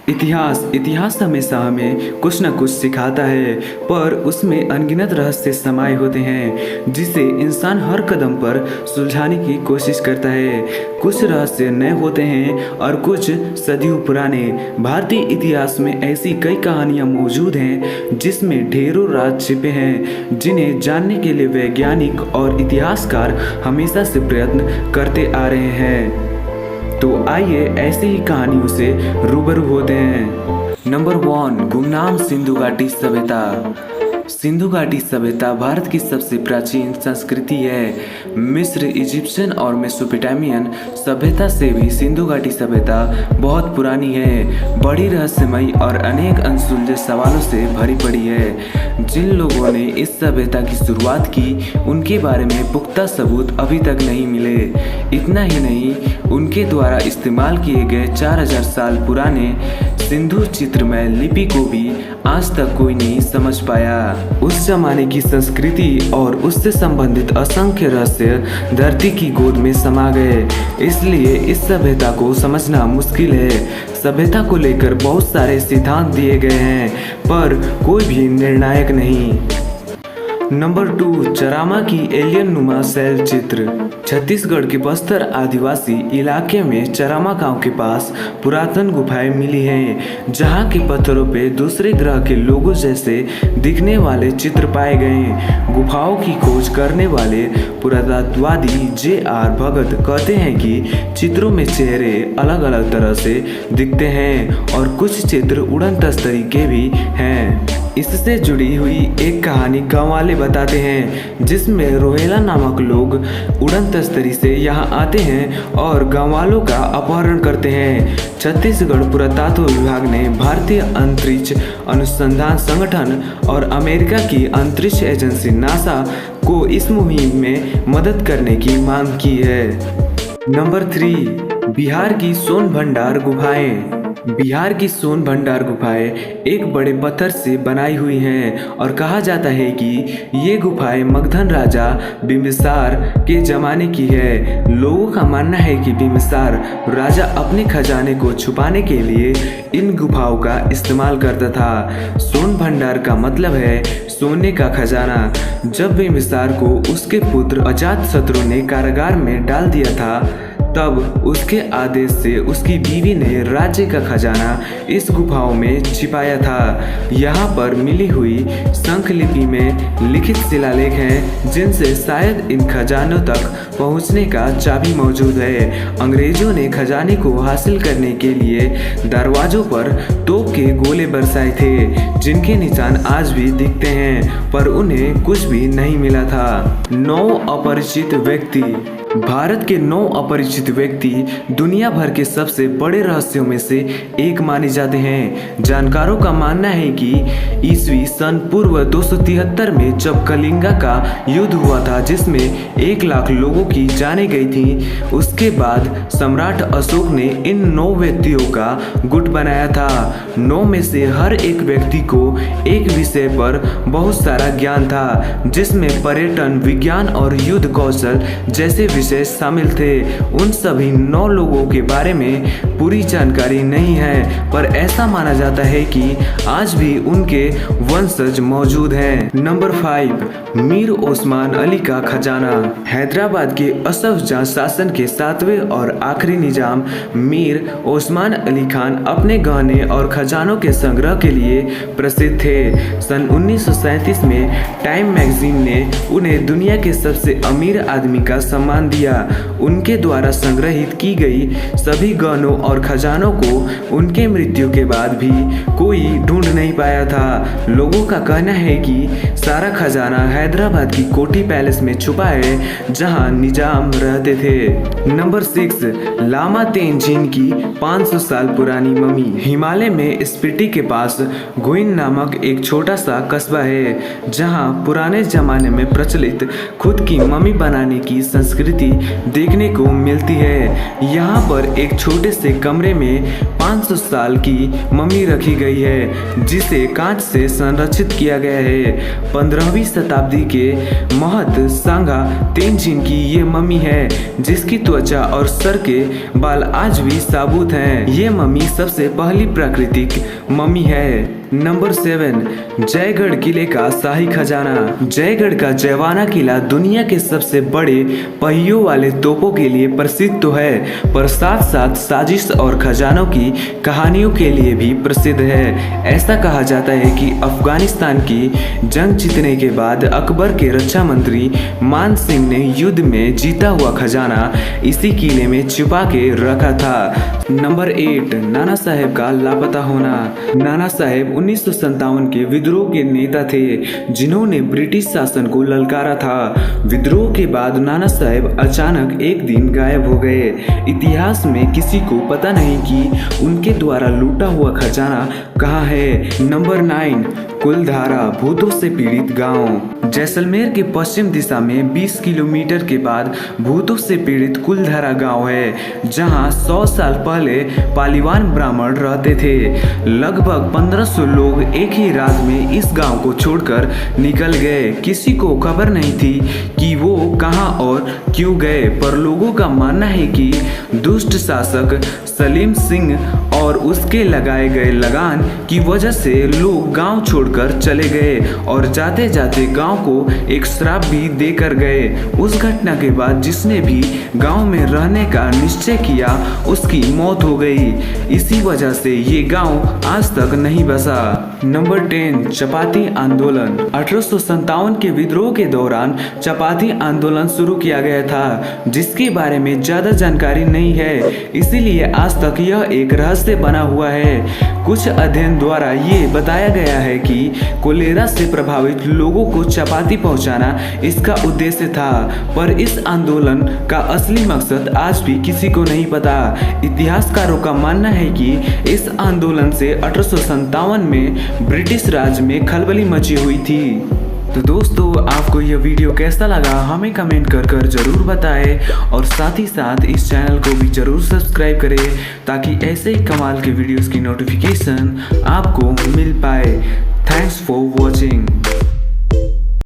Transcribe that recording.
इतिहास हमेशा हमें कुछ न कुछ सिखाता है, पर उसमें अनगिनत रहस्य समाये होते हैं जिसे इंसान हर कदम पर सुलझाने की कोशिश करता है। कुछ रहस्य नए होते हैं और कुछ सदियों पुराने। भारतीय इतिहास में ऐसी कई कहानियां मौजूद हैं जिसमें ढेरों राज छिपे हैं, जिन्हें जानने के लिए वैज्ञानिक और इतिहासकार हमेशा से प्रयत्न करते आ रहे हैं। तो आइए ऐसे ही कहानियों से रूबरू होते हैं। नंबर 1, गुमनाम सिंधु घाटी सभ्यता। सिंधु घाटी सभ्यता भारत की सबसे प्राचीन संस्कृति है। मिस्र, इजिप्शियन और मेसोपोटामियन सभ्यता से भी सिंधु घाटी सभ्यता बहुत पुरानी है, बड़ी रहस्यमयी और अनेक अनसुलझे सवालों से भरी पड़ी है। जिन लोगों ने इस सभ्यता की शुरुआत की, उनके बारे में पुख्ता सबूत अभी तक नहीं मिले। इतना ही नहीं, उनके द्वारा इस्तेमाल किए गए 4000 साल पुराने सिंधु चित्रमय लिपि को भी आज तक कोई नहीं समझ पाया। उस जमाने की संस्कृति और उससे संबंधित असंख्य रहस्य धरती की गोद में समा गए, इसलिए इस सभ्यता को समझना मुश्किल है। सभ्यता को लेकर बहुत सारे सिद्धांत दिए गए हैं, पर कोई भी निर्णायक नहीं। नंबर 2, चरामा की एलियन नुमा शैल चित्र। छत्तीसगढ़ के बस्तर आदिवासी इलाके में चरामा गांव के पास पुरातन गुफाएं मिली हैं, जहां के पत्थरों पे दूसरे ग्रह के लोगों जैसे दिखने वाले चित्र पाए गए। गुफाओं की खोज करने वाले पुरातत्ववादी J.R. भगत कहते हैं कि चित्रों में चेहरे अलग अलग तरह से दिखते हैं और कुछ चित्र उड़न तस्तरी के भी हैं। इससे जुड़ी हुई एक कहानी गाँव वाले बताते हैं, जिसमें रोहेला नामक लोग उड़न तस्तरी से यहाँ आते हैं और गाँव वालों का अपहरण करते हैं। छत्तीसगढ़ पुरातत्व विभाग ने भारतीय अंतरिक्ष अनुसंधान संगठन और अमेरिका की अंतरिक्ष एजेंसी नासा को इस मुहिम में मदद करने की मांग की है। नंबर 3, बिहार की सोन भंडार गुफाएं। बिहार की सोन भंडार गुफाएं एक बड़े पत्थर से बनाई हुई हैं और कहा जाता है कि ये गुफाएं मगधन राजा बिम्बिसार के जमाने की है। लोगों का मानना है कि बिम्बिसार राजा अपने खजाने को छुपाने के लिए इन गुफाओं का इस्तेमाल करता था। सोन भंडार का मतलब है सोने का खजाना। जब बिम्बिसार को उसके पुत्र अजातशत्रु ने कारागार में डाल दिया था, तब उसके आदेश से उसकी बीवी ने राज्य का खजाना इस गुफाओं में छिपाया था। यहाँ पर मिली हुई शंखलिपि में लिखित शिलालेख हैं, जिनसे शायद इन खजानों तक पहुँचने का चाबी मौजूद है। अंग्रेजों ने खजाने को हासिल करने के लिए दरवाजों पर तोप के गोले बरसाए थे, जिनके निशान आज भी दिखते हैं, पर उन्हें कुछ भी नहीं मिला था। 9 अपरिचित व्यक्ति। भारत के 9 अपरिचित व्यक्ति दुनिया भर के सबसे बड़े रहस्यों में से एक माने जाते हैं। जानकारों का मानना है कि ईस्वी सन पूर्व 273 में जब कलिंगा का युद्ध हुआ था, जिसमें 1 लाख लोगों की जानें गई थी, उसके बाद सम्राट अशोक ने इन 9 व्यक्तियों का गुट बनाया था। 9 में से हर एक व्यक्ति को एक विषय पर बहुत सारा ज्ञान था, जिसमें पर्यटन, विज्ञान और युद्ध कौशल जैसे विषय शामिल थे। उन सभी 9 लोगों के बारे में पूरी जानकारी नहीं है, पर ऐसा माना जाता है कि आज भी उनके वंशज मौजूद हैं। नंबर 5, मीर ओस्मान अली का खजाना। हैदराबाद के असफ जाह शासन के 7वें और आखिरी निजाम मीर ओस्मान अली खान अपने गहने और खजानों के संग्रह के लिए प्रसिद्ध थे। सन 1937 में टाइम मैगजीन ने उन्हें दुनिया के सबसे अमीर आदमी का सम्मान दिया। उनके द्वारा संग्रहित की गई सभी गहनों और खजानों को उनके मृत्यु के बाद भी कोई ढूंढ नहीं पाया था। लोगों का कहना है कि सारा खजाना हैदराबाद की कोठी पैलेस में छुपा है, जहां निजाम रहते थे। नंबर 6, लामा तेंजिन की 500 साल पुरानी मम्मी। हिमालय में स्पीति के पास गुइन नामक एक छोटा सा कस्बा है, जहां पुराने जमाने में प्रचलित खुद की मम्मी बनाने की संस्कृति स्थिति देखने को मिलती है। यहाँ पर एक छोटे से कमरे में 500 साल की मम्मी रखी गई है, जिसे कांच से संरक्षित किया गया है। 15वीं शताब्दी के महत सांगा तेंजिन की ये मम्मी है, जिसकी त्वचा और सर के बाल आज भी साबुत हैं। ये मम्मी सबसे पहली प्राकृतिक मम्मी है। नंबर 7, जयगढ़ किले का शाही खजाना। जयगढ़ का जयवाना किला दुनिया के सबसे बड़े पहियों वाले तोपों के लिए प्रसिद्ध तो है, पर साथ साथ साजिश और खजानों की कहानियों के लिए भी प्रसिद्ध है। ऐसा कहा जाता है कि अफगानिस्तान की जंग जीतने के बाद अकबर के रक्षा मंत्री मान सिंह ने युद्ध में जीता हुआ खजाना इसी किले में छुपा के रखा था। नंबर 8, नाना साहेब का लापता होना। नाना साहेब 1957 के विद्रोह के नेता थे, जिन्होंने ब्रिटिश शासन को ललकारा था। विद्रोह के बाद नाना साहेब अचानक एक दिन गायब हो गए। इतिहास में किसी को पता नहीं कि उनके द्वारा लूटा हुआ खजाना कहाँ है। नंबर 9, कुलधारा, भूतों से पीड़ित गांव। जैसलमेर के पश्चिम दिशा में 20 किलोमीटर के बाद भूतों से पीड़ित कुलधारा गांव है, जहां 100 साल पहले पालीवान ब्राह्मण रहते थे। लगभग 1500 लोग एक ही रात में इस गांव को छोड़कर निकल गए। किसी को खबर नहीं थी कि वो कहां और क्यों गए, पर लोगों का मानना है कि दुष्ट शासक सलीम सिंह और उसके लगाए गए लगान की वजह से लोग गांव छोड़कर चले गए और जाते जाते गांव को एक श्राप भी देकर गए। उस घटना के बाद जिसने भी गांव में रहने का निश्चय किया उसकी मौत हो गई। इसी वजह से ये गांव आज तक नहीं बसा। नंबर 10, चपाती आंदोलन। 1857 के विद्रोह के दौरान चपाती आंदोलन शुरू किया गया था, जिसके बारे में ज्यादा जानकारी नहीं है, इसीलिए आज तक यह एक रहस्य बना हुआ है। कुछ अध्ययन द्वारा ये बताया गया है कि कोलेरा से प्रभावित लोगों को चपाती पहुंचाना इसका उद्देश्य था, पर इस आंदोलन का असली मकसद आज भी किसी को नहीं पता। इतिहासकारों का मानना है कि इस आंदोलन से 1857 में ब्रिटिश राज में खलबली मची हुई थी। तो दोस्तों, आपको यह वीडियो कैसा लगा हमें कमेंट कर जरूर बताएं, और साथ ही साथ इस चैनल को भी जरूर सब्सक्राइब करें, ताकि ऐसे ही कमाल के वीडियोस की नोटिफिकेशन आपको मिल पाए। Thanks for watching.